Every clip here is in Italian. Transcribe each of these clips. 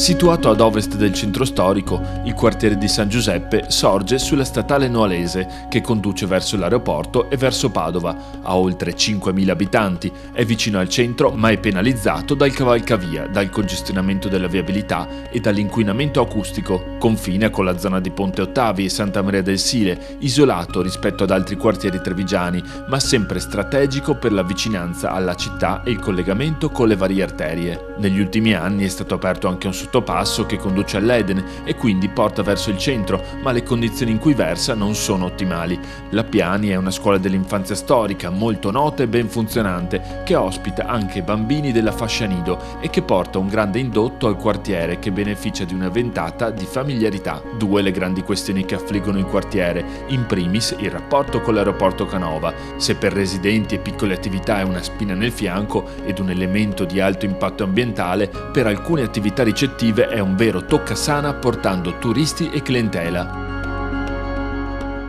Situato ad ovest del centro storico, il quartiere di San Giuseppe sorge sulla statale Noalese che conduce verso l'aeroporto e verso Padova. Ha oltre 5.000 abitanti, è vicino al centro ma è penalizzato dal cavalcavia, dal congestionamento della viabilità e dall'inquinamento acustico. Confina con la zona di Ponte Ottavi e Santa Maria del Sile, isolato rispetto ad altri quartieri trevigiani, ma sempre strategico per la vicinanza alla città e il collegamento con le varie arterie. Negli ultimi anni è stato aperto anche un sottopasso che conduce all'Eden e quindi porta verso il centro, ma le condizioni in cui versa non sono ottimali. La Piani è una scuola dell'infanzia storica molto nota e ben funzionante, che ospita anche bambini della fascia nido e che porta un grande indotto al quartiere che beneficia di una ventata di familiarità. Due le grandi questioni che affliggono il quartiere: in primis il rapporto con l'aeroporto Canova, se per residenti e piccole attività è una spina nel fianco ed un elemento di alto impatto ambientale, per alcune attività ricettive è un vero toccasana portando turisti e clientela.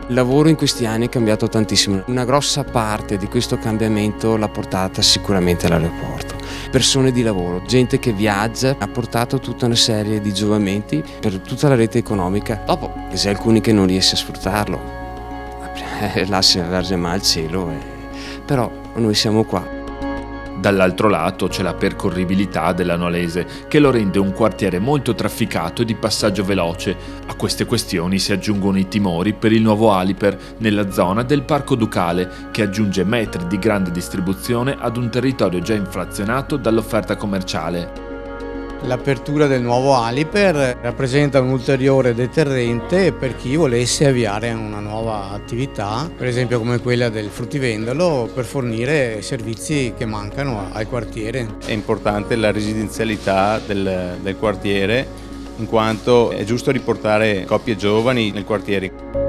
Il lavoro in questi anni è cambiato tantissimo. Una grossa parte di questo cambiamento l'ha portata sicuramente l'aeroporto. Persone di lavoro, gente che viaggia, ha portato tutta una serie di giovamenti per tutta la rete economica. Dopo, c'è alcuni che non riesce a sfruttarlo, là si allarga mai il cielo, però noi siamo qua. Dall'altro lato c'è la percorribilità della Noalese, che lo rende un quartiere molto trafficato e di passaggio veloce. A queste questioni si aggiungono i timori per il nuovo Aliper nella zona del Parco Ducale, che aggiunge metri di grande distribuzione ad un territorio già inflazionato dall'offerta commerciale. L'apertura del nuovo Aliper rappresenta un ulteriore deterrente per chi volesse avviare una nuova attività, per esempio come quella del fruttivendolo, per fornire servizi che mancano al quartiere. È importante la residenzialità del quartiere, in quanto è giusto riportare coppie giovani nel quartiere.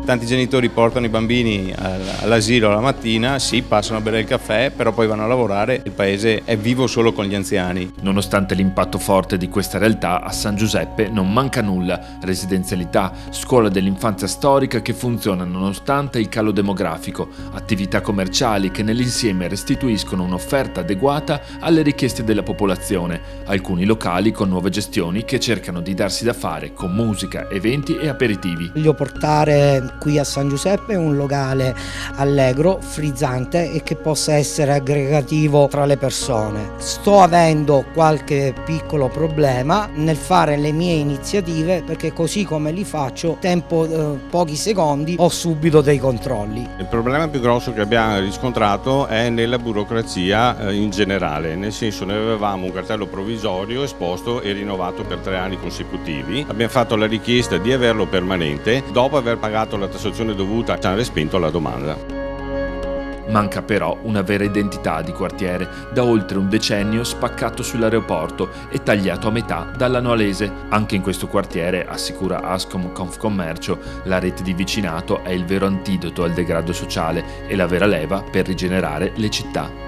Tanti genitori portano i bambini all'asilo la mattina, sì, passano a bere il caffè, però poi vanno a lavorare. Il paese è vivo solo con gli anziani. Nonostante l'impatto forte di questa realtà, a San Giuseppe non manca nulla: residenzialità, scuola dell'infanzia storica che funziona nonostante il calo demografico, attività commerciali che nell'insieme restituiscono un'offerta adeguata alle richieste della popolazione, alcuni locali con nuove gestioni che cercano di darsi da fare con musica, eventi e aperitivi. Voglio portare qui a San Giuseppe un locale allegro, frizzante e che possa essere aggregativo tra le persone. Sto avendo qualche piccolo problema nel fare le mie iniziative, perché così come li faccio, tempo pochi secondi, ho subito dei controlli. Il problema più grosso che abbiamo riscontrato è nella burocrazia in generale, nel senso noi avevamo un cartello provvisorio esposto e rinnovato per 3 anni consecutivi. Abbiamo fatto la richiesta di averlo permanente, dopo aver pagato la tassazione dovuta ci hanno respinto la domanda. Manca però una vera identità di quartiere, da oltre un decennio spaccato sull'aeroporto e tagliato a metà dalla Noalese. Anche in questo quartiere, assicura Ascom Confcommercio, la rete di vicinato è il vero antidoto al degrado sociale e la vera leva per rigenerare le città.